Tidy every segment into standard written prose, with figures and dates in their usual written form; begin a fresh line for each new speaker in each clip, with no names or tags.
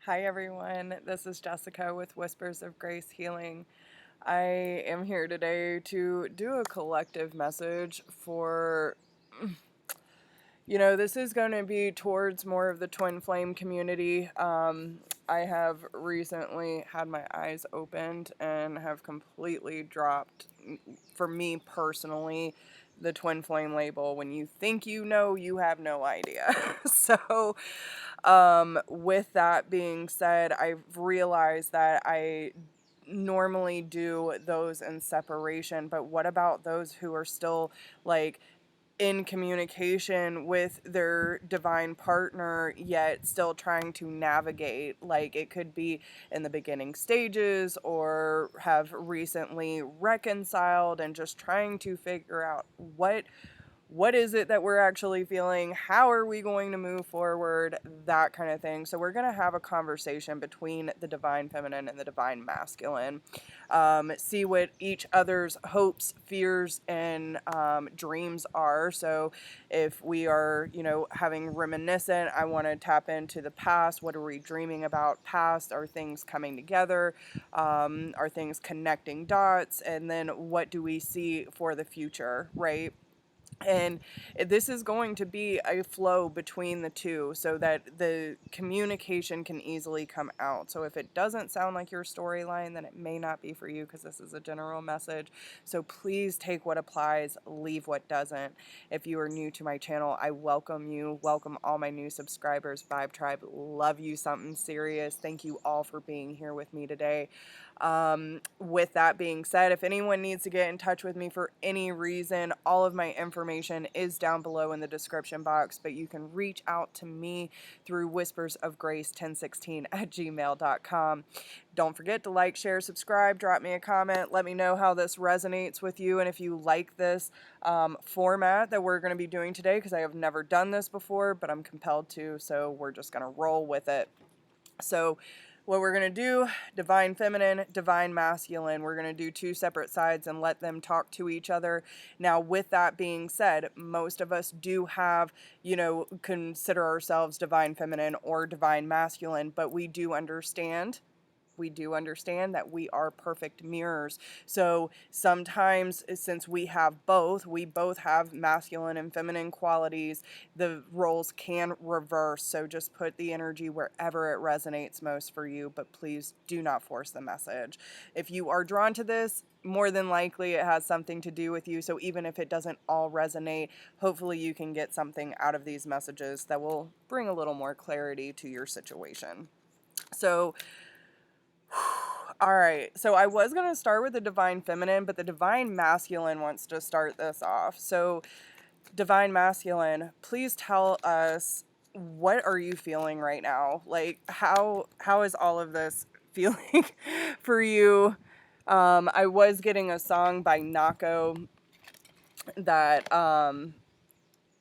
Hi everyone, this is Jessica with Whispers of Grace Healing. I am here today to do a collective message for, this is going to be towards more of the twin flame community. I have recently had my eyes opened and have completely dropped, for me personally, the twin flame label. When you think you know, you have no idea. So, with that being said, I've realized that I normally do those in separation, but what about those who are still like in communication with their divine partner, yet still trying to navigate? Like, it could be in the beginning stages or have recently reconciled and just trying to figure out what is it that we're actually feeling? How are we going to move forward? That kind of thing. So we're going to have a conversation between the divine feminine and the divine masculine. See what each other's hopes, fears, and dreams are. So if we are, having reminiscent, I want to tap into the past. What are we dreaming about past? Are things coming together? Are things connecting dots? And then what do we see for the future, right? And this is going to be a flow between the two so that the communication can easily come out. So if it doesn't sound like your storyline, then it may not be for you, because this is a general message. So please take what applies, leave what doesn't. If you are new to my channel, I welcome you. Welcome all my new subscribers. Vibe Tribe, love you something serious. Thank you all for being here with me today. With that being said, if anyone needs to get in touch with me for any reason, all of my information is down below in the description box, but you can reach out to me through whispersofgrace1016@gmail.com. Don't forget to like, share, subscribe, drop me a comment, let me know how this resonates with you, and if you like this format that we're going to be doing today, because I have never done this before, but I'm compelled to, so we're just going to roll with it. So what we're going to do, divine feminine, divine masculine, we're going to do two separate sides and let them talk to each other. Now, with that being said, most of us do have, consider ourselves divine feminine or divine masculine, but we do understand that we are perfect mirrors. So sometimes, since we both have masculine and feminine qualities, the roles can reverse. So just put the energy wherever it resonates most for you, but please do not force the message. If you are drawn to this, more than likely it has something to do with you. So even if it doesn't all resonate, hopefully you can get something out of these messages that will bring a little more clarity to your situation. So all right, so I was going to start with the divine feminine, but the divine masculine wants to start this off. So divine masculine, please tell us, what are you feeling right now? Like, how is all of this feeling for you? I was getting a song by Nako that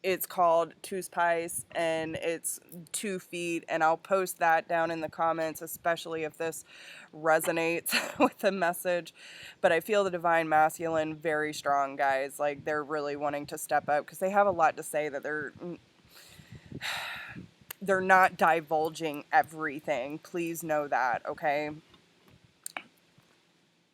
it's called Tus Pies, and it's 2 feet, and I'll post that down in the comments, especially if this resonates with the message. But I feel the divine masculine very strong, guys. Like, they're really wanting to step up because they have a lot to say that they're not divulging everything. Please know that, okay?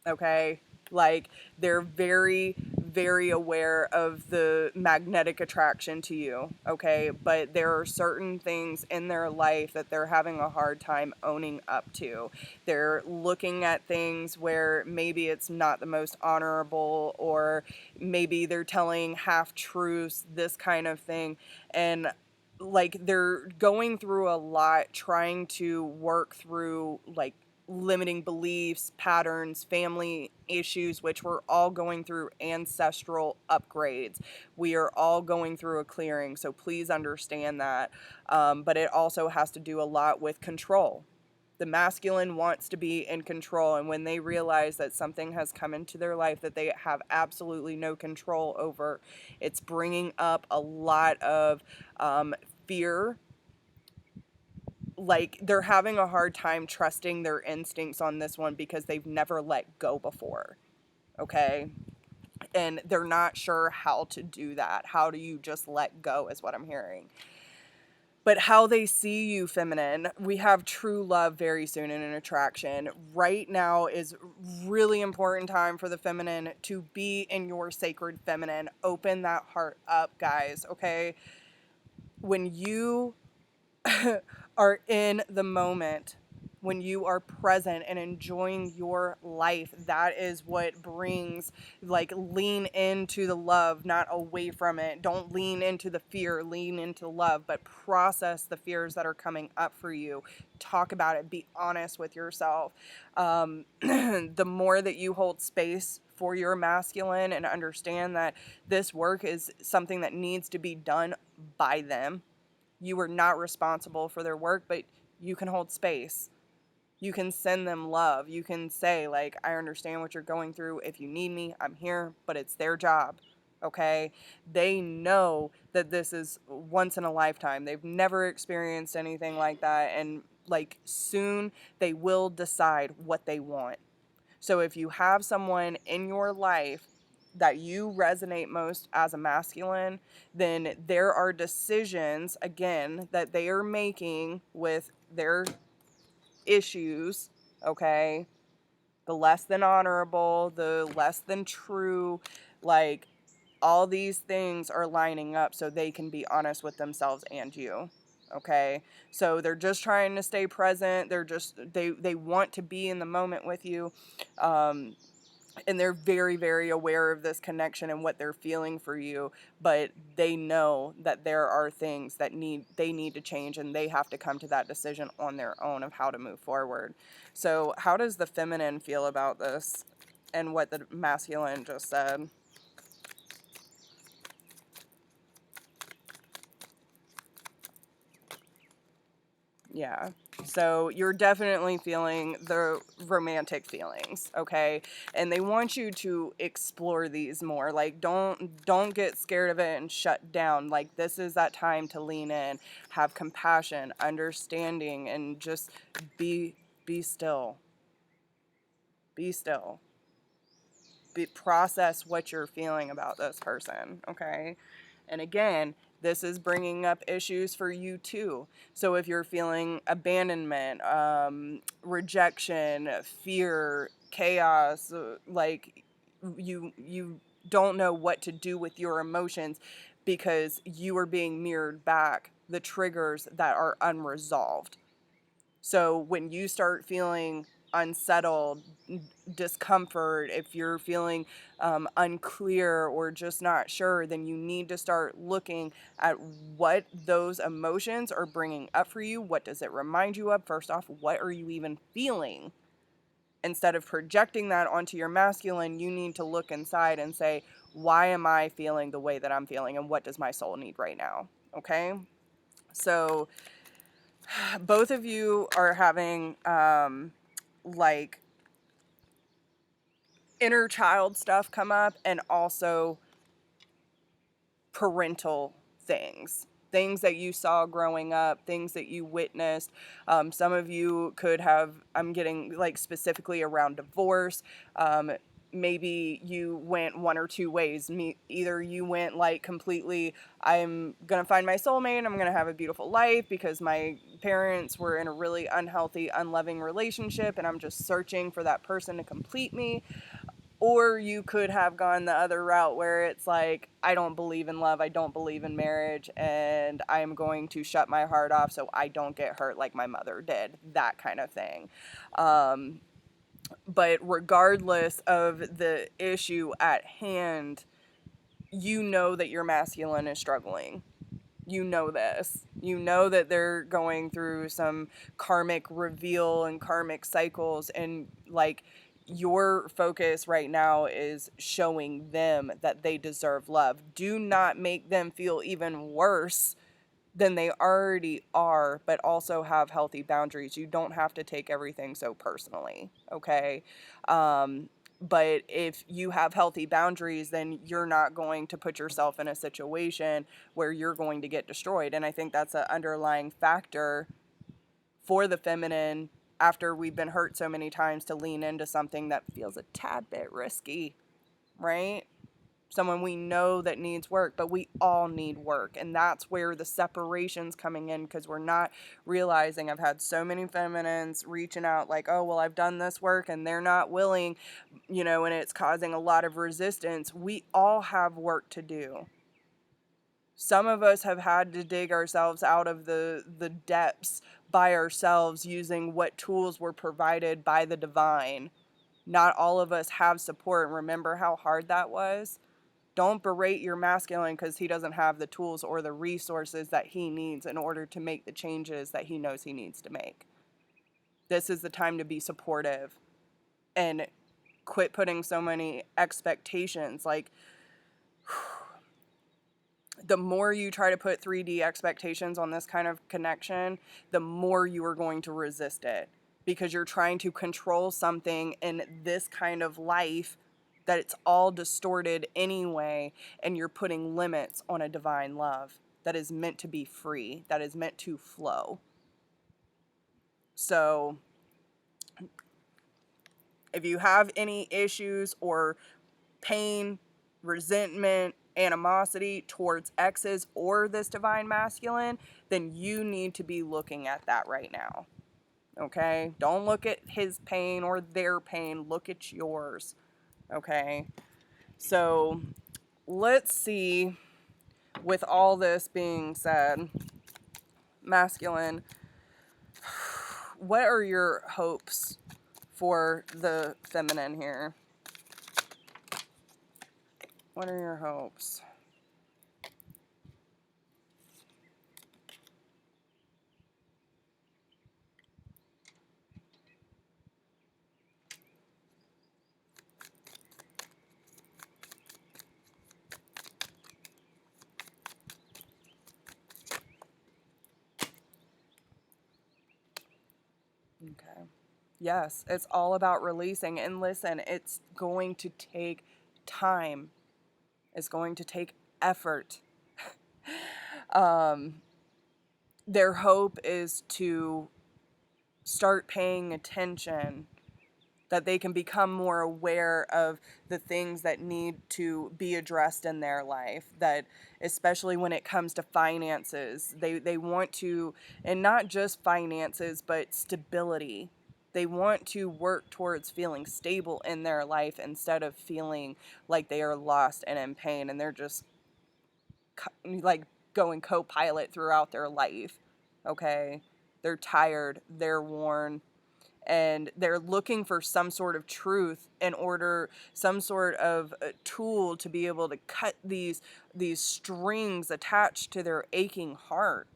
Okay? Like, they're very, very aware of the magnetic attraction to you, okay? But there are certain things in their life that they're having a hard time owning up to. They're looking at things where maybe it's not the most honorable, or maybe they're telling half-truths, this kind of thing. And like, they're going through a lot trying to work through, like, limiting beliefs, patterns, family issues, which we're all going through ancestral upgrades. We are all going through a clearing, so please understand that. But it also has to do a lot with control. The masculine wants to be in control, and when they realize that something has come into their life that they have absolutely no control over, it's bringing up a lot of fear. Like, they're having a hard time trusting their instincts on this one because they've never let go before, okay? And they're not sure how to do that. How do you just let go is what I'm hearing. But how they see you, feminine, we have true love very soon in an attraction. Right now is really important time for the feminine to be in your sacred feminine. Open that heart up, guys, okay? When you are in the moment, when you are present and enjoying your life, that is what brings, like, lean into the love, not away from it. Don't lean into the fear, lean into love, but process the fears that are coming up for you. Talk about it, be honest with yourself. The more that you hold space for your masculine and understand that this work is something that needs to be done by them. You are not responsible for their work, but you can hold space. You can send them love. You can say, like, I understand what you're going through. If you need me, I'm here, but it's their job. Okay? They know that this is once in a lifetime. They've never experienced anything like that. And, like, soon they will decide what they want. So if you have someone in your life that you resonate most as a masculine, then there are decisions, again, that they are making with their issues, okay? The less than honorable, the less than true, like, all these things are lining up so they can be honest with themselves and you. Okay, so they're just trying to stay present. They want to be in the moment with you. And they're very, very aware of this connection and what they're feeling for you, but they know that there are things that they need to change, and they have to come to that decision on their own of how to move forward. So how does the feminine feel about this and what the masculine just said? Yeah. So you're definitely feeling the romantic feelings, okay? And they want you to explore these more. Like, don't get scared of it and shut down. Like, this is that time to lean in, have compassion, understanding, and just be still. Be still. Process what you're feeling about this person, okay? And again, this is bringing up issues for you too. So if you're feeling abandonment, rejection, fear, chaos, like, you don't know what to do with your emotions because you are being mirrored back the triggers that are unresolved. So when you start feeling unsettled, discomfort, if you're feeling unclear or just not sure, then you need to start looking at what those emotions are bringing up for you. What does it remind you of? First off, what are you even feeling? Instead of projecting that onto your masculine, you need to look inside and say, why am I feeling the way that I'm feeling, and what does my soul need right now? Okay? So both of you are having like inner child stuff come up, and also parental things that you saw growing up, things that you witnessed. Some of you could have, I'm getting, like, specifically around divorce. Maybe you went one or two ways. Either you went, like, completely, I'm gonna find my soulmate, I'm gonna have a beautiful life because my parents were in a really unhealthy, unloving relationship, and I'm just searching for that person to complete me. Or you could have gone the other route where it's like, I don't believe in love, I don't believe in marriage, and I'm going to shut my heart off so I don't get hurt like my mother did. That kind of thing. But regardless of the issue at hand, you know that your masculine is struggling. You know this. You know that they're going through some karmic reveal and karmic cycles, and, like, your focus right now is showing them that they deserve love. Do not make them feel even worse than they already are, but also have healthy boundaries. You don't have to take everything so personally, okay? But if you have healthy boundaries, then you're not going to put yourself in a situation where you're going to get destroyed. And I think that's an underlying factor for the feminine after we've been hurt so many times to lean into something that feels a tad bit risky, right? someone we know that needs work, but we all need work. And that's where the separation's coming in, because we're not realizing. I've had so many feminines reaching out like, oh, well, I've done this work and they're not willing, you know, and it's causing a lot of resistance. We all have work to do. Some of us have had to dig ourselves out of the depths by ourselves using what tools were provided by the divine. Not all of us have support. Remember how hard that was? Don't berate your masculine because he doesn't have the tools or the resources that he needs in order to make the changes that he knows he needs to make. This is the time to be supportive and quit putting so many expectations. Like, the more you try to put 3D expectations on this kind of connection, the more you are going to resist it, because you're trying to control something in this kind of life that it's all distorted anyway, and you're putting limits on a divine love that is meant to be free, that is meant to flow. So if you have any issues or pain, resentment, animosity towards exes or this divine masculine, then you need to be looking at that right now. Okay? Don't look at his pain or their pain. Look at yours. Okay? So let's see, with all this being said, masculine, what are your hopes for the feminine here? What are your hopes? Okay. Yes, it's all about releasing. And listen, it's going to take time. It's going to take effort. Their hope is to start paying attention, that they can become more aware of the things that need to be addressed in their life, that especially when it comes to finances, they want to, and not just finances, but stability. They want to work towards feeling stable in their life instead of feeling like they are lost and in pain and they're just like going co-pilot throughout their life. Okay? They're tired, they're worn, and they're looking for some sort of truth in order, some sort of tool to be able to cut these strings attached to their aching heart,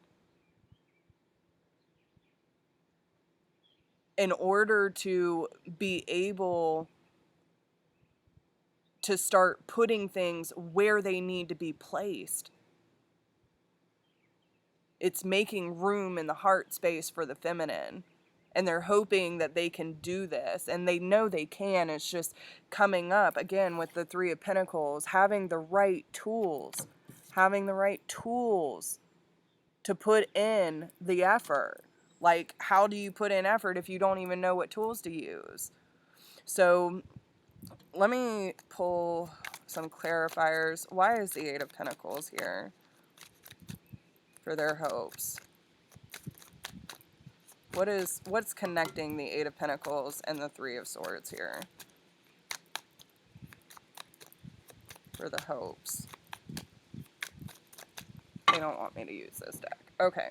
in order to be able to start putting things where they need to be placed. It's making room in the heart space for the feminine. And they're hoping that they can do this. And they know they can. It's just coming up, again, with the Three of Pentacles, having the right tools. Having the right tools to put in the effort. Like, how do you put in effort if you don't even know what tools to use? So, let me pull some clarifiers. Why is the Eight of Pentacles here for their hopes? What's connecting the Eight of Pentacles and the Three of Swords here for the hopes? They don't want me to use this deck. Okay.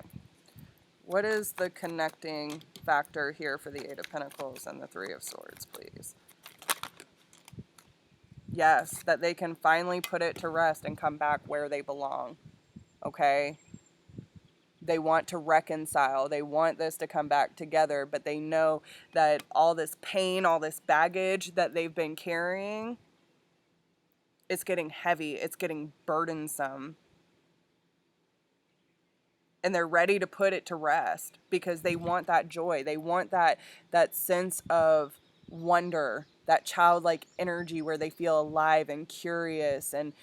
What is the connecting factor here for the Eight of Pentacles and the Three of Swords, please? Yes, that they can finally put it to rest and come back where they belong. Okay? They want to reconcile. They want this to come back together, but they know that all this pain, all this baggage that they've been carrying, it's getting heavy. It's getting burdensome. And they're ready to put it to rest because they want that joy. They want that sense of wonder, that childlike energy where they feel alive and curious and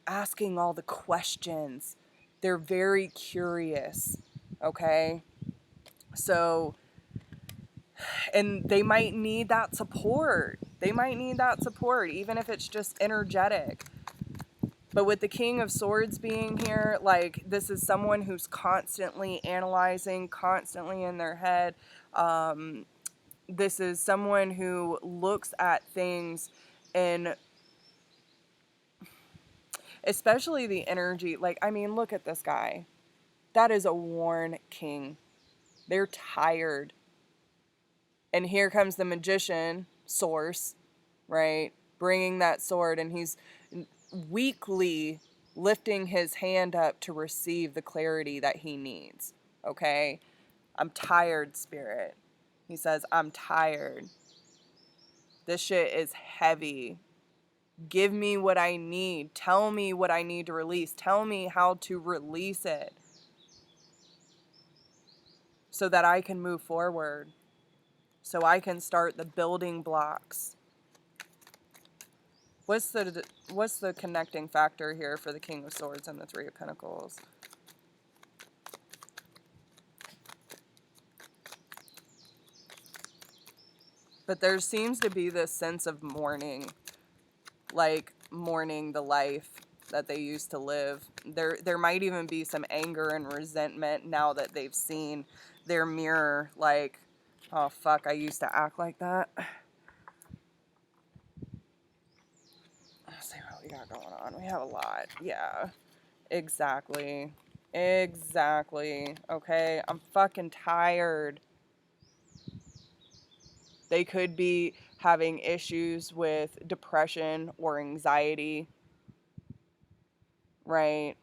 asking all the questions. They're very curious, okay? So, and they might need that support. They might need that support, even if it's just energetic. But with the King of Swords being here, like, this is someone who's constantly analyzing, constantly in their head. This is someone who looks at things in, especially the energy. Like, I mean, look at this guy. That is a worn king. They're tired. And here comes the magician, Source, right? Bringing that sword, and he's weakly lifting his hand up to receive the clarity that he needs. Okay? I'm tired, Spirit. He says, I'm tired. This shit is heavy. Give me what I need. Tell me what I need to release. Tell me how to release it so that I can move forward. So I can start the building blocks. What's the connecting factor here for the King of Swords and the Three of Pentacles? But there seems to be this sense of mourning, like mourning the life that they used to live. There might even be some anger and resentment now that they've seen their mirror, like, oh fuck, I used to act like that. Let's see what we got going on. We have a lot. Yeah, exactly. Exactly. Okay, I'm fucking tired. They could be having issues with depression or anxiety, right?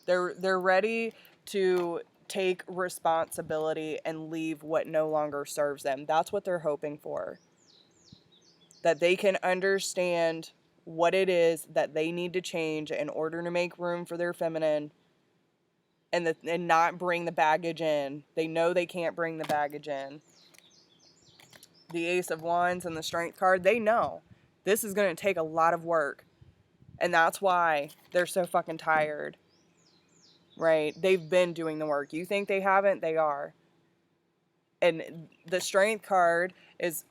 They're ready to take responsibility and leave what no longer serves them. That's what they're hoping for. That they can understand what it is that they need to change in order to make room for their feminine, and not bring the baggage in. They know they can't bring the baggage in. The Ace of Wands and the Strength card, they know this is going to take a lot of work. And that's why they're so fucking tired. Right? They've been doing the work. You think they haven't? They are. And the Strength card is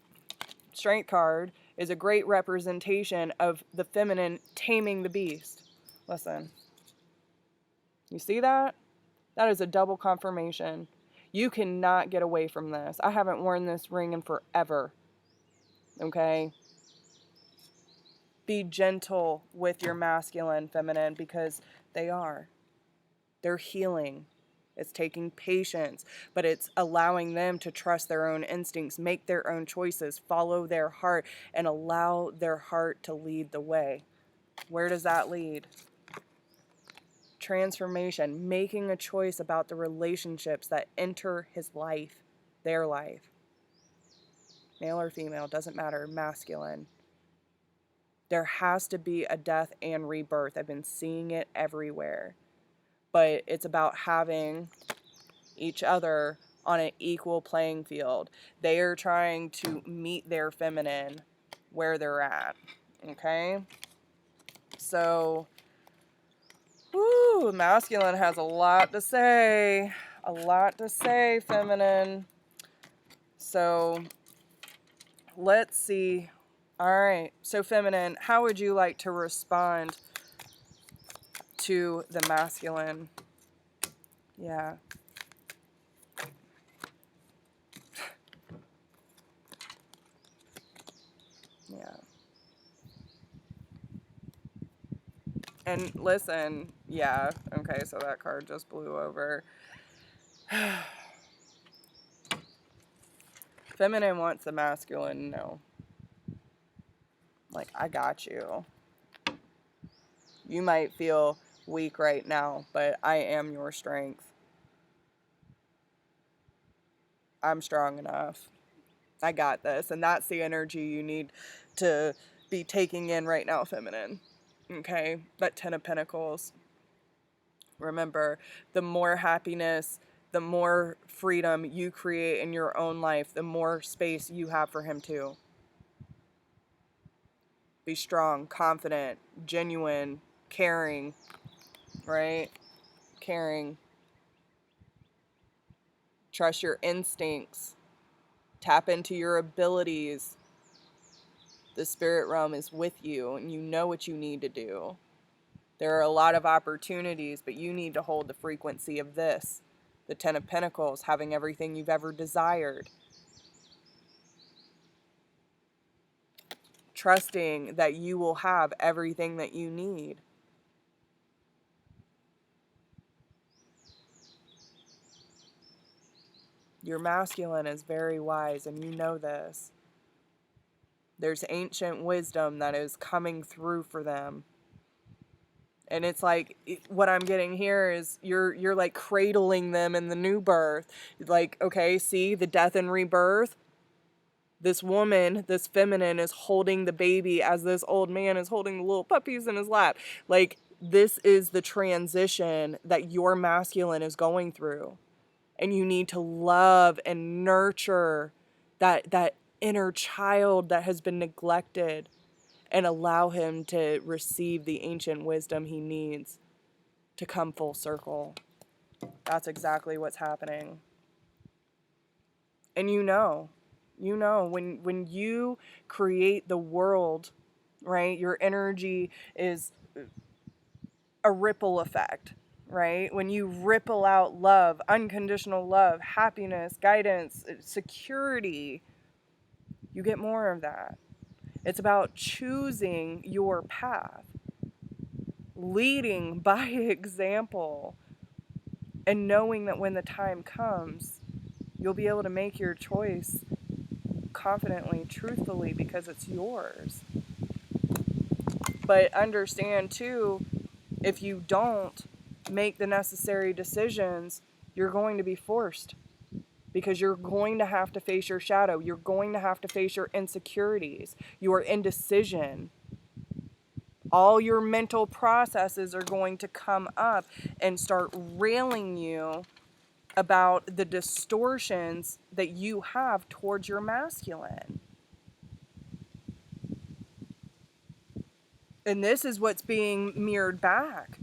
a great representation of the feminine taming the beast. Listen. You see that? That is a double confirmation. You cannot get away from this. I haven't worn this ring in forever. Okay? Be gentle with your masculine, feminine, because they are. They're healing. It's taking patience, but it's allowing them to trust their own instincts, make their own choices, follow their heart, and allow their heart to lead the way. Where does that lead? Transformation, making a choice about the relationships that enter his life, their life. Male or female, doesn't matter, masculine. There has to be a death and rebirth. I've been seeing it everywhere. But it's about having each other on an equal playing field. They are trying to meet their feminine where they're at. Okay? So, masculine has a lot to say. A lot to say, feminine. So, let's see. All right. So, feminine, how would you like to respond to the masculine? Yeah. Yeah. And listen, yeah, okay, so that card just blew over. Feminine wants the masculine, no. Like, I got you. You might feel weak right now, but I am your strength. I'm strong enough. I got this. And that's the energy you need to be taking in right now, feminine. Okay? That Ten of Pentacles. Remember, the more happiness, the more freedom you create in your own life, the more space you have for him too. Be strong, confident, genuine, caring, right? Caring. Trust your instincts. Tap into your abilities. The spirit realm is with you, and you know what you need to do. There are a lot of opportunities, but you need to hold the frequency of this. The Ten of Pentacles, having everything you've ever desired. Trusting that you will have everything that you need. Your masculine is very wise, and you know this. There's ancient wisdom that is coming through for them. And it's like, what I'm getting here is you're like cradling them in the new birth. Like, okay, see the death and rebirth. This woman, this feminine, is holding the baby as this old man is holding the little puppies in his lap. Like, this is the transition that your masculine is going through. And you need to love and nurture that inner child that has been neglected, and allow him to receive the ancient wisdom he needs to come full circle. That's exactly what's happening. And you know, when you create the world, right, your energy is a ripple effect, right? When you ripple out love, unconditional love, happiness, guidance, security, you get more of that. It's about choosing your path, leading by example, and knowing that when the time comes, you'll be able to make your choice confidently, truthfully, because it's yours. But understand too, if you don't make the necessary decisions, you're going to be forced, because you're going to have to face your shadow. You're going to have to face your insecurities, your indecision. All your mental processes are going to come up and start railing you about the distortions that you have towards your masculine. And this is what's being mirrored back.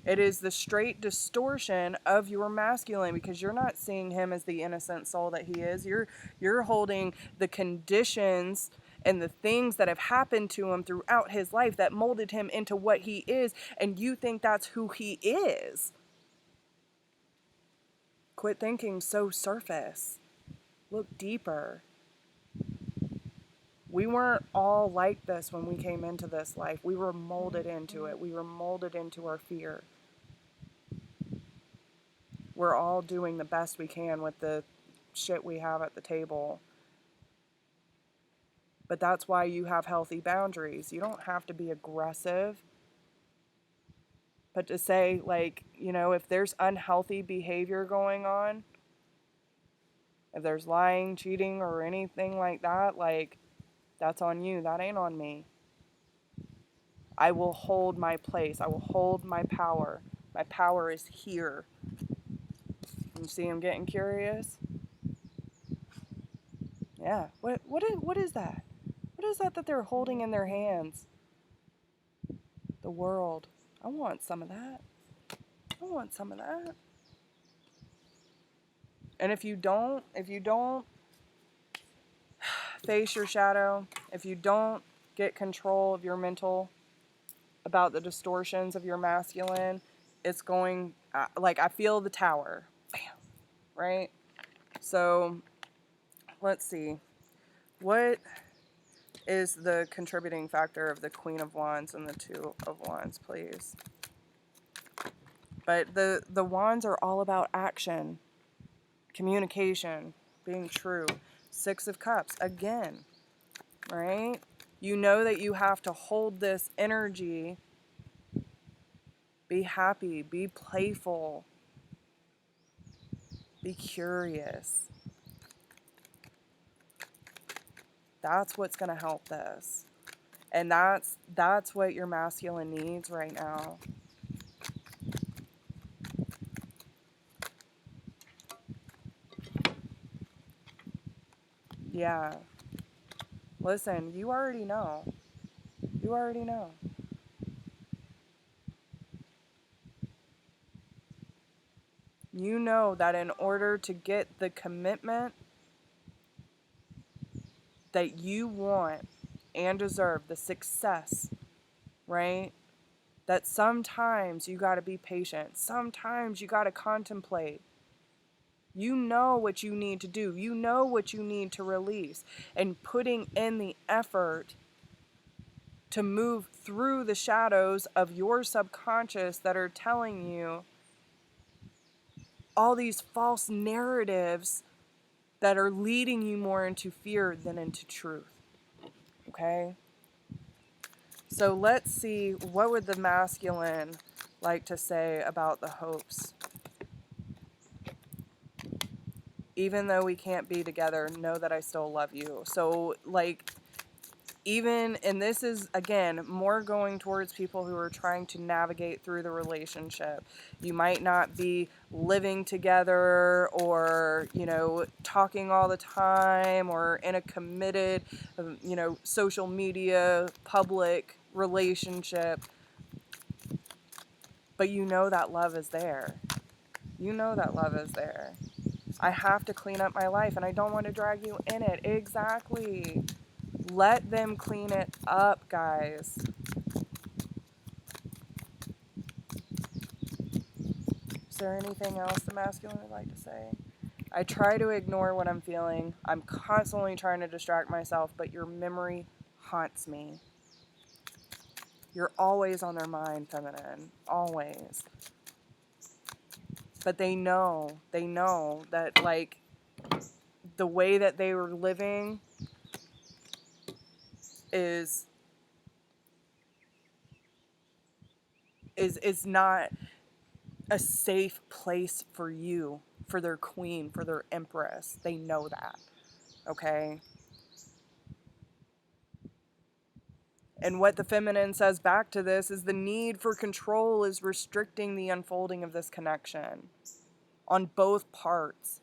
It is the straight distortion of your masculine, because you're not seeing him as the innocent soul that he is. You're holding the conditions and the things that have happened to him throughout his life that molded him into what he is, and you think that's who he is. Quit thinking so surface. Look deeper. We weren't all like this when we came into this life. We were molded into it. We were molded into our fear. We're all doing the best we can with the shit we have at the table. But that's why you have healthy boundaries. You don't have to be aggressive. But to say, like, you know, if there's unhealthy behavior going on, if there's lying, cheating, or anything like that, like, that's on you. That ain't on me. I will hold my place. I will hold my power. My power is here. You see him getting curious? Yeah. What is that? What is that they're holding in their hands? The world. I want some of that. I want some of that. And if you don't face your shadow, if you don't get control of your mental about the distortions of your masculine, it's going, like, I feel the tower. Bam. Right? So, let's see. What is the contributing factor of the Queen of Wands and the Two of Wands, please? But the Wands are all about action, communication, being true. Six of Cups, again, right? You know that you have to hold this energy. Be happy, be playful, be curious. That's what's going to help this. And that's what your masculine needs right now. Yeah. Listen, you already know. You already know. You know that in order to get the commitment that you want and deserve, the success, right? That sometimes you got to be patient. Sometimes you got to contemplate. You know what you need to do. You know what you need to release. And putting in the effort to move through the shadows of your subconscious that are telling you all these false narratives that are leading you more into fear than into truth. Okay? So let's see, what would the masculine like to say about the hopes? Even though we can't be together, know that I still love you. So, like, even, and this is, again, more going towards people who are trying to navigate through the relationship. You might not be living together or, you know, talking all the time or in a committed, you know, social media, public relationship. But you know that love is there. You know that love is there. I have to clean up my life and I don't want to drag you in it. Exactly. Let them clean it up, guys. Is there anything else the masculine would like to say? I try to ignore what I'm feeling. I'm constantly trying to distract myself, but your memory haunts me. You're always on their mind, feminine. Always. But they know that, like, the way that they were living is not a safe place for you, for their queen, for their empress. They know that. Okay? And what the feminine says back to this is the need for control is restricting the unfolding of this connection on both parts.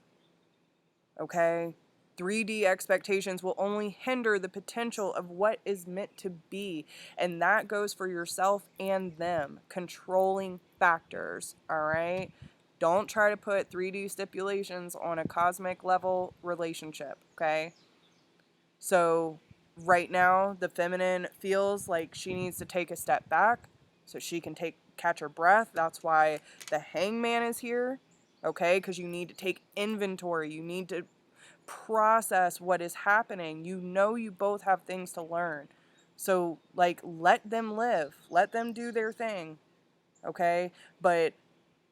Okay? 3D expectations will only hinder the potential of what is meant to be. And that goes for yourself and them. Controlling factors. All right? Don't try to put 3D stipulations on a cosmic level relationship. Okay? So right now, the feminine feels like she needs to take a step back so she can catch her breath. That's why the hangman is here. Okay? Because you need to take inventory. You need to process what is happening. You know you both have things to learn. So, like, let them live. Let them do their thing. Okay? But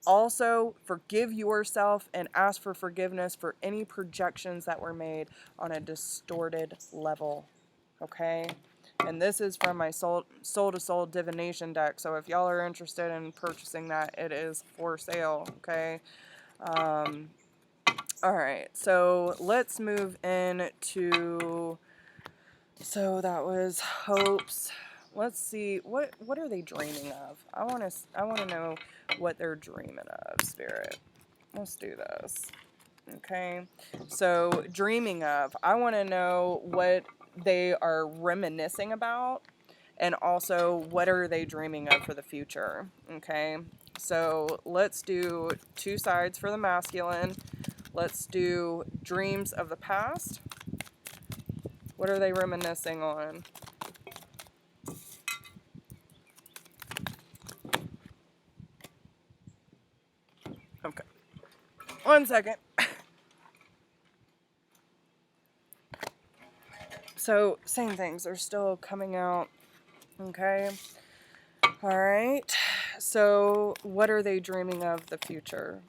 also forgive yourself and ask for forgiveness for any projections that were made on a distorted level. Okay? And this is from my soul to soul divination deck. So if y'all are interested in purchasing that, it is for sale. Okay? All right, so let's move into, so that was hopes. Let's see, what are they dreaming of? I want to know what they're dreaming of, Spirit. Let's do this. Okay, so dreaming of, I want to know what they are reminiscing about, and also what are they dreaming of for the future. Okay, so let's do two sides for the masculine. Let's do dreams of the past. What are they reminiscing on? Okay. 1 second. So, same things. They're still coming out. Okay. All right. So, what are they dreaming of the future?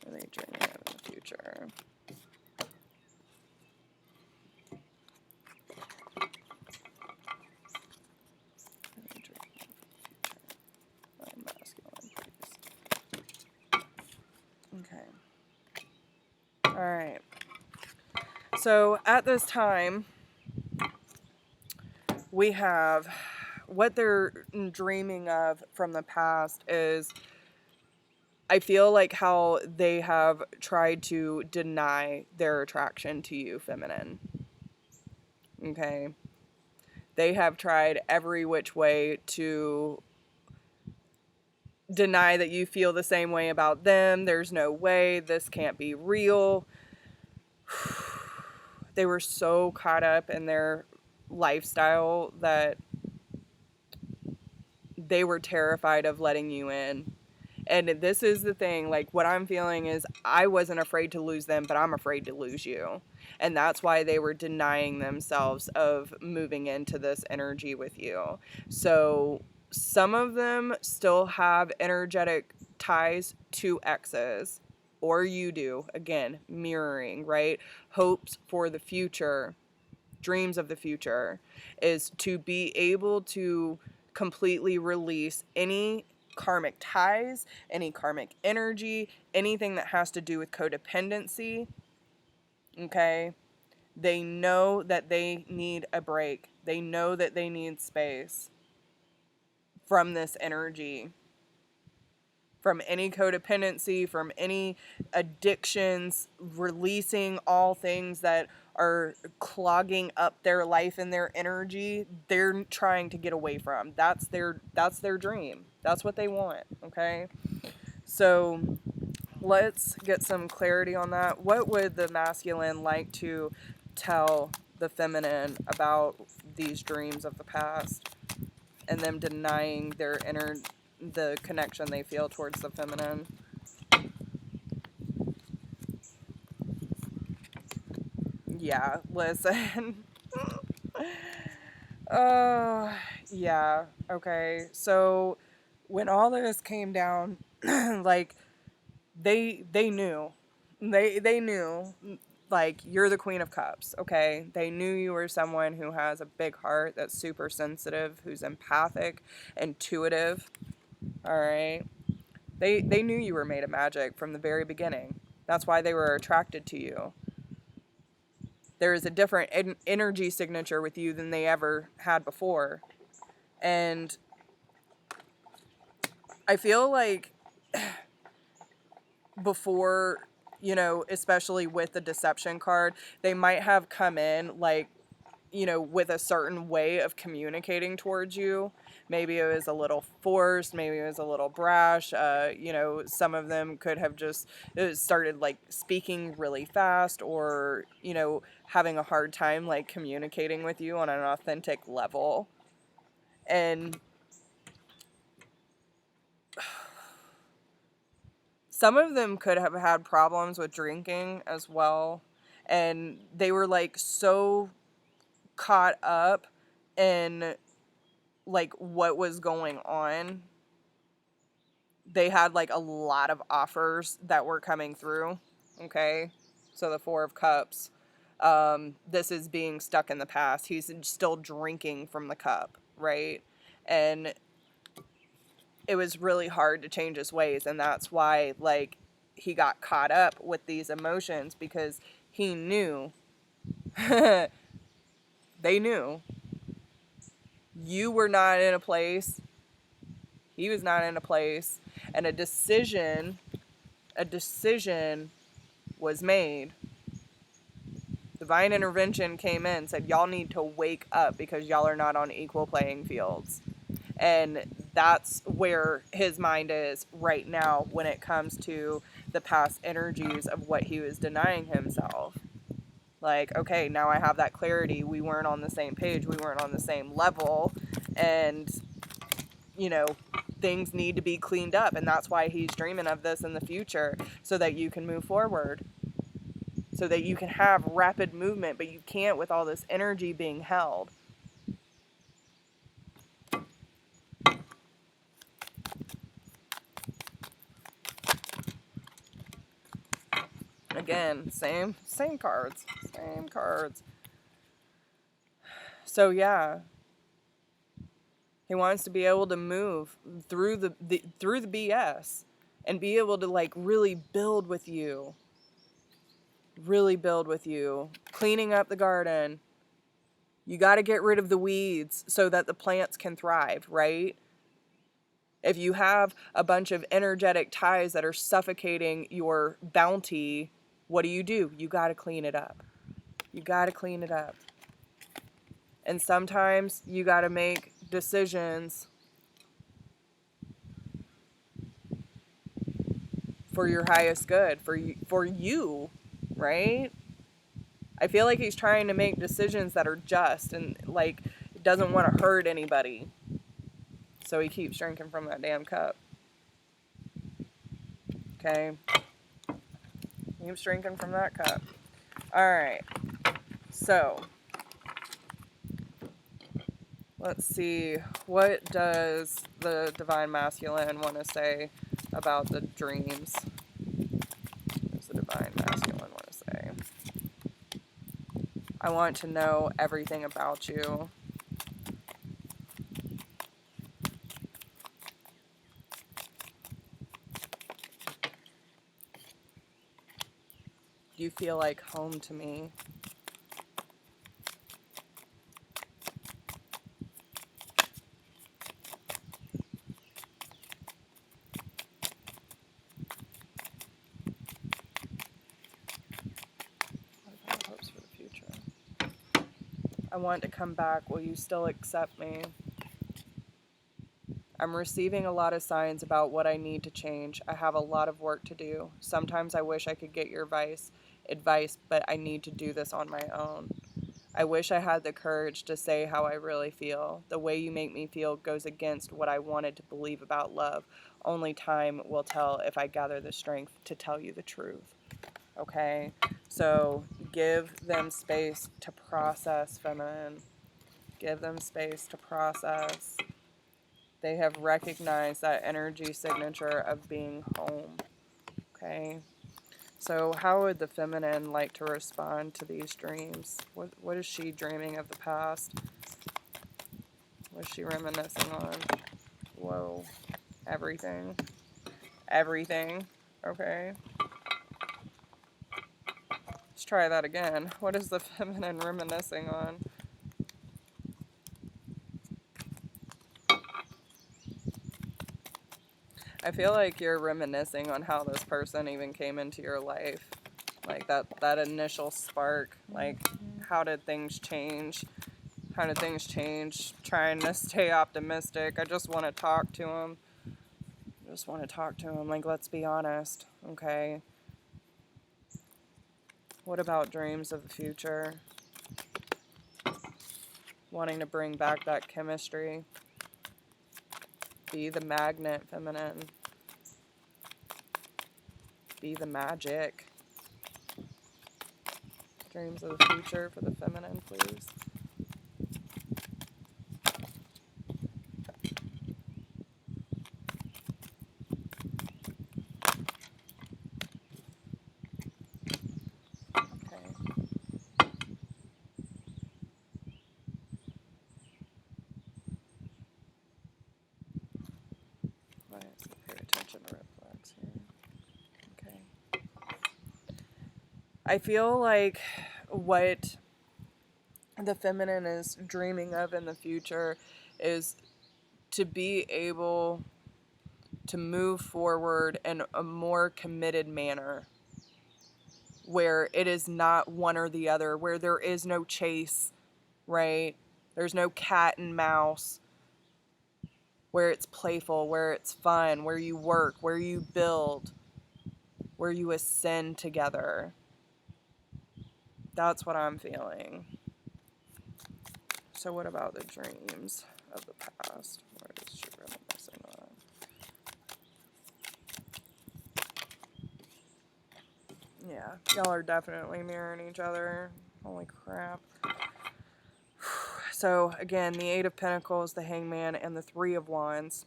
What are they dreaming of in the future? Okay. All right. So at this time, we have what they're dreaming of from the past is, I feel like how they have tried to deny their attraction to you, feminine. Okay. They have tried every which way to deny that you feel the same way about them. There's no way. This can't be real. They were so caught up in their lifestyle that they were terrified of letting you in. And this is the thing, like, what I'm feeling is I wasn't afraid to lose them, but I'm afraid to lose you. And that's why they were denying themselves of moving into this energy with you. So some of them still have energetic ties to exes, or you do. Again, mirroring, right? Hopes for the future, dreams of the future, is to be able to completely release any karmic ties, any karmic energy, anything that has to do with codependency. Okay? They know that they need a break. They know that they need space from this energy, from any codependency, from any addictions, releasing all things that are clogging up their life and their energy. They're trying to get away from. That's their dream. That's what they want, okay? So let's get some clarity on that. What would the masculine like to tell the feminine about these dreams of the past and them denying the connection they feel towards the feminine? Yeah, listen. Oh, yeah. Okay. So when all this came down, like they knew. They knew, like, you're the Queen of Cups, okay? They knew you were someone who has a big heart, that's super sensitive, who's empathic, intuitive. All right. They knew you were made of magic from the very beginning. That's why they were attracted to you. There is a different energy signature with you than they ever had before. And I feel like before, especially with the deception card, they might have come in like, with a certain way of communicating towards you. Maybe it was a little forced, maybe it was a little brash. Some of them could have just started like speaking really fast, or, having a hard time like communicating with you on an authentic level. And some of them could have had problems with drinking as well. And they were like so caught up in like what was going on. They had like a lot of offers that were coming through. Okay. So the Four of Cups. This is being stuck in the past. He's still drinking from the cup, right? And it was really hard to change his ways, and that's why like he got caught up with these emotions, because he knew they knew you were not in a place, he was not in a place, and a decision was made. Divine intervention came in, said y'all need to wake up because y'all are not on equal playing fields. And that's where his mind is right now when it comes to the past energies of what he was denying himself. Like, okay, now I have that clarity. We weren't on the same page. We weren't on the same level. And, you know, things need to be cleaned up. And that's why he's dreaming of this in the future, so that you can move forward. So that you can have rapid movement, but you can't with all this energy being held. Again, same cards. Same cards. So yeah, he wants to be able to move through the BS and be able to like really build with you. Really build with you. Cleaning up the garden. You got to get rid of the weeds so that the plants can thrive, right? If you have a bunch of energetic ties that are suffocating your bounty, what do? You got to clean it up. You got to clean it up. And sometimes you got to make decisions for your highest good, for you, right? I feel like he's trying to make decisions that are just and like doesn't want to hurt anybody. So he keeps drinking from that damn cup. Okay? He keeps drinking from that cup. Alright. So, let's see. What does the Divine Masculine want to say about the dreams? What does the Divine Masculine want to say? I want to know everything about you. You feel like home to me. What about hopes for the future? I want to come back. Will you still accept me? I'm receiving a lot of signs about what I need to change. I have a lot of work to do. Sometimes I wish I could get your advice, but I need to do this on my own. I wish I had the courage to say how I really feel. The way you make me feel goes against what I wanted to believe about love. Only time will tell if I gather the strength to tell you the truth. Okay? So give them space to process, feminine. Give them space to process. They have recognized that energy signature of being home. Okay? So how would the feminine like to respond to these dreams? What is she dreaming of the past? What is she reminiscing on? Whoa. Everything. Everything. Okay. Let's try that again. What is the feminine reminiscing on? I feel like you're reminiscing on how this person even came into your life. Like that initial spark. Like, how did things change? How did things change? Trying to stay optimistic. I just want to talk to him. Like, let's be honest. Okay. What about dreams of the future? Wanting to bring back that chemistry. Be the magnet, feminine. Be the magic. Dreams of the future for the feminine, please. Okay. Right, so pay attention to red flags here. Okay. I feel like what the feminine is dreaming of in the future is to be able to move forward in a more committed manner where it is not one or the other, where there is no chase, right? There's no cat and mouse, where it's playful, where it's fun, where you work, where you build, where you ascend together. That's what I'm feeling. So what about the dreams of the past? What is she reminiscing on? Yeah, y'all are definitely mirroring each other. Holy crap. So, again, the Eight of Pentacles, the Hangman, and the Three of Wands.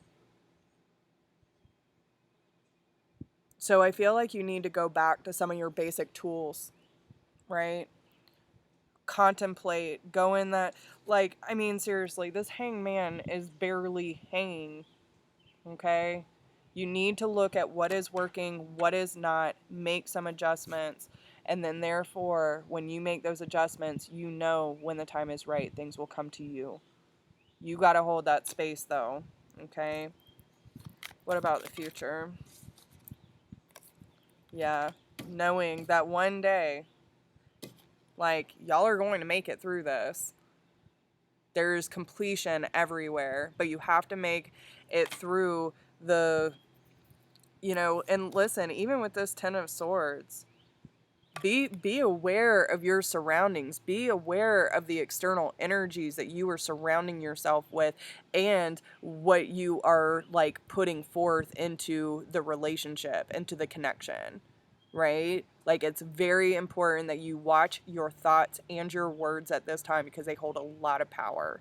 So I feel like you need to go back to some of your basic tools, right? Contemplate, go in that, like, I mean, seriously, this Hangman is barely hanging, okay? You need to look at what is working, what is not, make some adjustments, and then therefore, when you make those adjustments, you know when the time is right, things will come to you. You got to hold that space, though, okay? What about the future? Yeah, knowing that one day, like, y'all are going to make it through this. There's completion everywhere, but you have to make it through the, and listen, even with this Ten of Swords, be aware of your surroundings. Be aware of the external energies that you are surrounding yourself with and what you are like putting forth into the relationship, into the connection, right? Like, it's very important that you watch your thoughts and your words at this time because they hold a lot of power.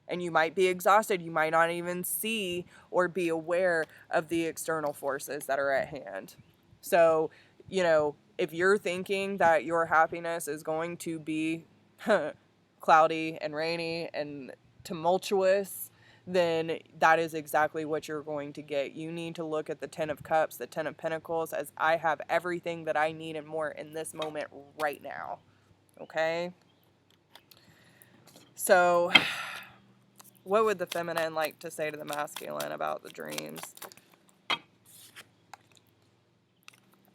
And you might be exhausted. You might not even see or be aware of the external forces that are at hand. So, if you're thinking that your happiness is going to be cloudy and rainy and tumultuous, then that is exactly what you're going to get. You need to look at the Ten of Cups, the Ten of Pentacles, as I have everything that I need and more in this moment right now. Okay? So, what would the feminine like to say to the masculine about the dreams?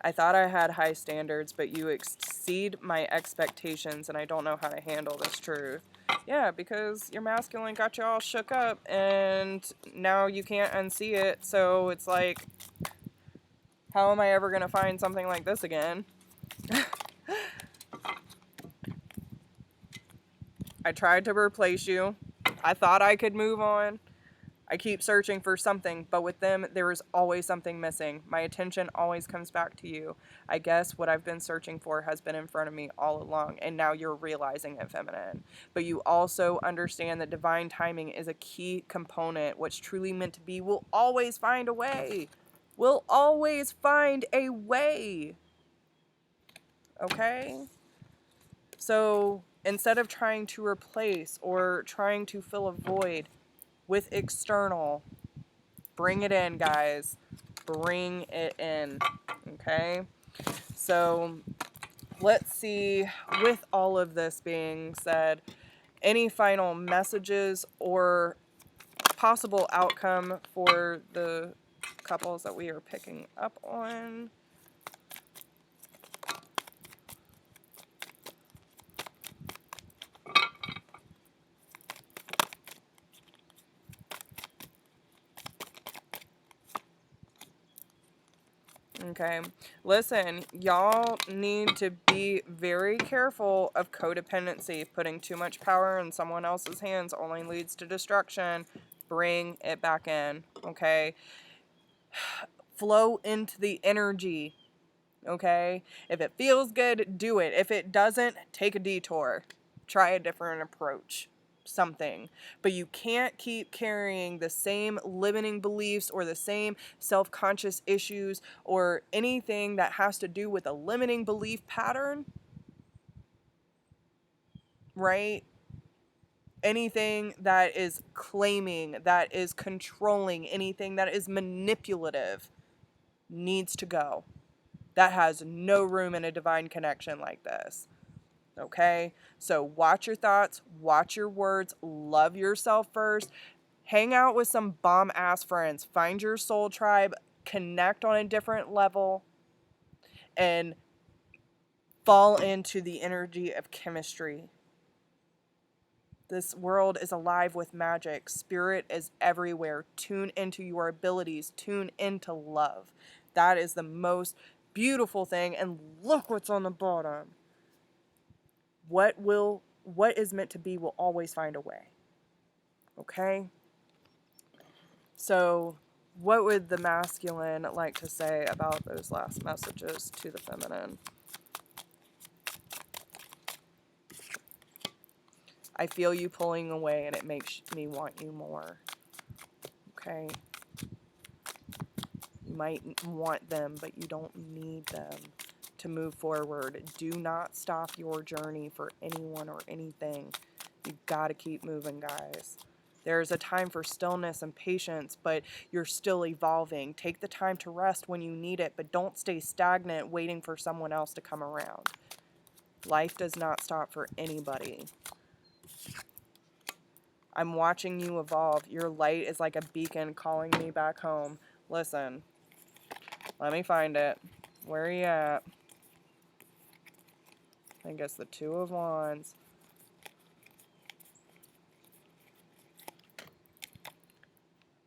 I thought I had high standards, but you exceed my expectations, and I don't know how to handle this truth. Yeah, because your masculine got you all shook up, and now you can't unsee it, so it's like, how am I ever going to find something like this again? I tried to replace you. I thought I could move on. I keep searching for something, but with them, there is always something missing. My attention always comes back to you. I guess what I've been searching for has been in front of me all along, and now you're realizing it, feminine. But you also understand that divine timing is a key component. What's truly meant to be will always find a way. Will always find a way. Okay? So instead of trying to replace or trying to fill a void with external, bring it in, guys. Bring it in. Okay? So let's see, with all of this being said, any final messages or possible outcome for the couples that we are picking up on? Okay, listen, y'all need to be very careful of codependency. Putting too much power in someone else's hands only leads to destruction. Bring it back in, okay? Flow into the energy, okay? If it feels good, do it. If it doesn't, take a detour. Try a different approach. Something. But you can't keep carrying the same limiting beliefs or the same self-conscious issues or anything that has to do with a limiting belief pattern, right? Anything that is claiming, that is controlling, anything that is manipulative needs to go. That has no room in a divine connection like this. Okay? So watch your thoughts, watch your words, love yourself first. Hang out with some bomb-ass friends. Find your soul tribe, connect on a different level, and fall into the energy of chemistry. This world is alive with magic. Spirit is everywhere. Tune into your abilities. Tune into love. That is the most beautiful thing. And look what's on the bottom. What is meant to be will always find a way. Okay? So, what would the masculine like to say about those last messages to the feminine? I feel you pulling away and it makes me want you more. Okay? You might want them, but you don't need them to move forward. Do not stop your journey for anyone or anything. You gotta keep moving, guys. There's a time for stillness and patience, but you're still evolving. Take the time to rest when you need it, but don't stay stagnant waiting for someone else to come around. Life does not stop for anybody. I'm watching you evolve. Your light is like a beacon calling me back home. Listen, let me find it. Where are you at? I guess the Two of Wands.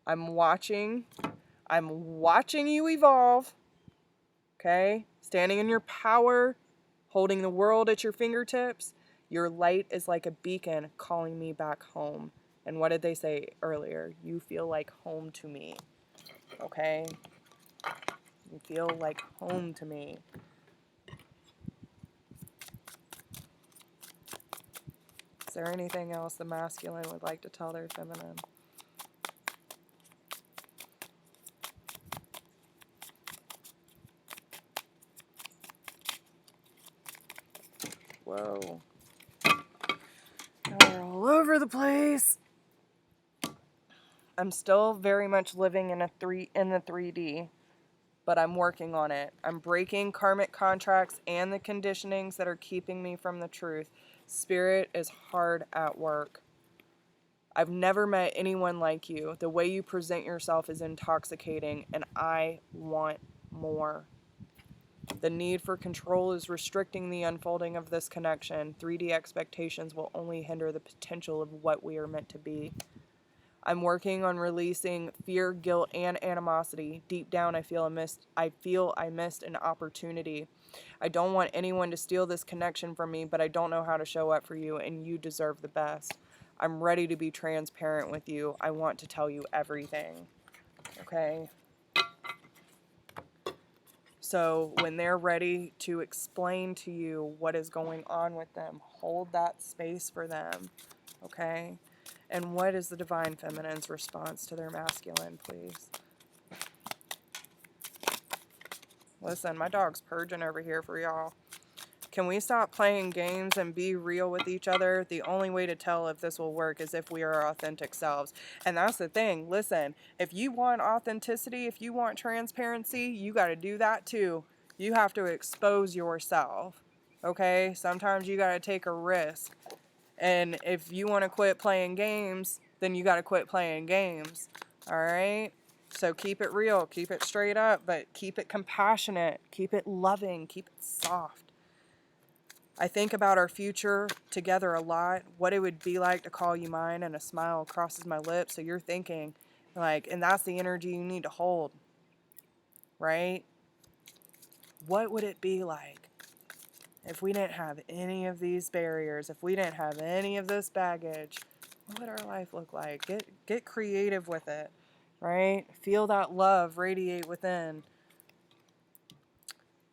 I'm watching you evolve, okay? Standing in your power, holding the world at your fingertips. Your light is like a beacon calling me back home. And what did they say earlier? You feel like home to me, okay? You feel like home to me. Is there anything else the masculine would like to tell their feminine? Whoa. We're all over the place. I'm still very much living in the 3D, but I'm working on it. I'm breaking karmic contracts and the conditionings that are keeping me from the truth. Spirit is hard at work. I've never met anyone like you. The way you present yourself is intoxicating, and I want more. The need for control is restricting the unfolding of this connection. 3D expectations will only hinder the potential of what we are meant to be. I'm working on releasing fear, guilt, and animosity. Deep down, I feel I missed an opportunity. I don't want anyone to steal this connection from me, but I don't know how to show up for you, and you deserve the best. I'm ready to be transparent with you. I want to tell you everything. Okay? So when they're ready to explain to you what is going on with them, hold that space for them. Okay? And what is the divine feminine's response to their masculine, please? Listen, my dog's purging over here for y'all. Can we stop playing games and be real with each other? The only way to tell if this will work is if we are our authentic selves. And that's the thing. Listen, if you want authenticity, if you want transparency, you got to do that too. You have to expose yourself. Okay? Sometimes you got to take a risk. And if you want to quit playing games, then you got to quit playing games. All right? So keep it real, keep it straight up, but keep it compassionate, keep it loving, keep it soft. I think about our future together a lot, what it would be like to call you mine, and a smile crosses my lips. So you're thinking, like, and that's the energy you need to hold, right? What would it be like if we didn't have any of these barriers, if we didn't have any of this baggage? What would our life look like? Get creative with it, right? Feel that love radiate within.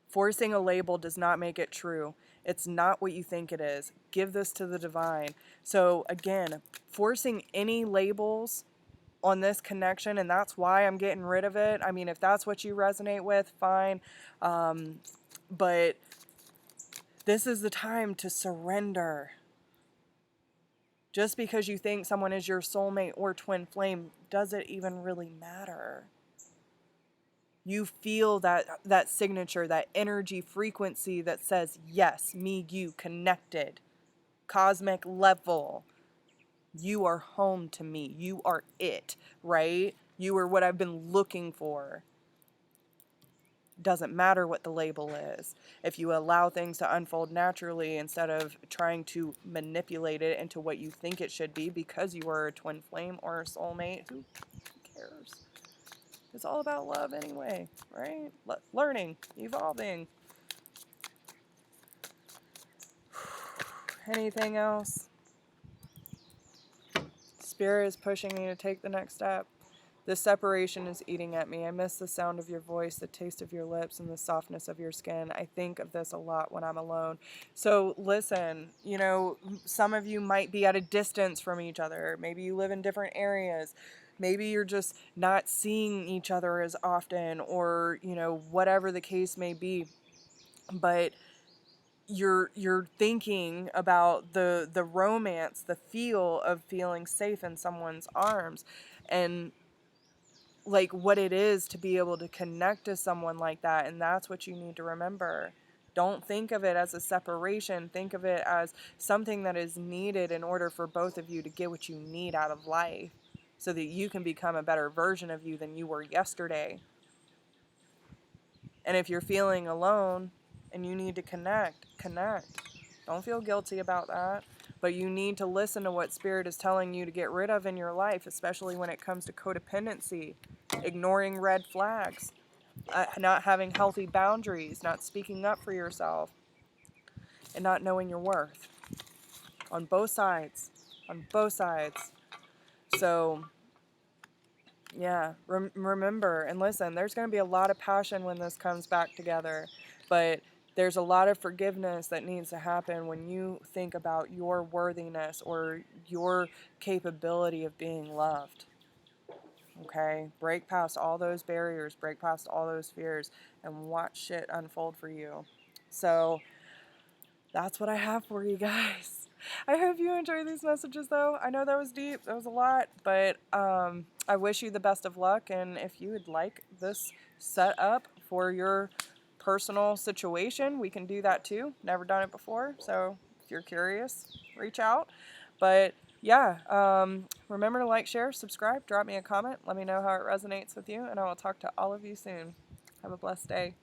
Forcing a label does not make it true. It's not what you think it is. Give this to the divine. So again, forcing any labels on this connection, and that's why I'm getting rid of it. I mean, if that's what you resonate with, fine. But this is the time to surrender. Just because you think someone is your soulmate or twin flame, does it even really matter? You feel that signature, that energy frequency that says, yes, me, you, connected, cosmic level. You are home to me. You are it, right? You are what I've been looking for. Doesn't matter what the label is. If you allow things to unfold naturally instead of trying to manipulate it into what you think it should be because you are a twin flame or a soulmate, who cares? It's all about love anyway, right? Learning, evolving. Anything else? Spirit is pushing me to take the next step. This separation is eating at me. I miss the sound of your voice, the taste of your lips, and the softness of your skin. I think of this a lot when I'm alone. So listen, you know, some of you might be at a distance from each other. Maybe you live in different areas. Maybe you're just not seeing each other as often, or, you know, whatever the case may be. But you're thinking about the romance, the feel of feeling safe in someone's arms, and like what it is to be able to connect to someone like that. And that's what you need to remember. Don't think of it as a separation. Think of it as something that is needed in order for both of you to get what you need out of life, so that you can become a better version of you than you were yesterday. And if you're feeling alone and you need to connect, Don't feel guilty about that. But you need to listen to what Spirit is telling you to get rid of in your life, especially when it comes to codependency, ignoring red flags, not having healthy boundaries, not speaking up for yourself, and not knowing your worth. On both sides. On both sides. So, yeah, remember and listen, there's going to be a lot of passion when this comes back together, but there's a lot of forgiveness that needs to happen when you think about your worthiness or your capability of being loved. Okay? Break past all those barriers, break past all those fears, and watch shit unfold for you. So, that's what I have for you guys. I hope you enjoyed these messages, though. I know that was deep, that was a lot, but I wish you the best of luck. And if you would like this set up for your personal situation, we can do that too. Never done it before, so if you're curious, reach out. But yeah, remember to like, share, subscribe, drop me a comment, let me know how it resonates with you, and I will talk to all of you soon. Have a blessed day.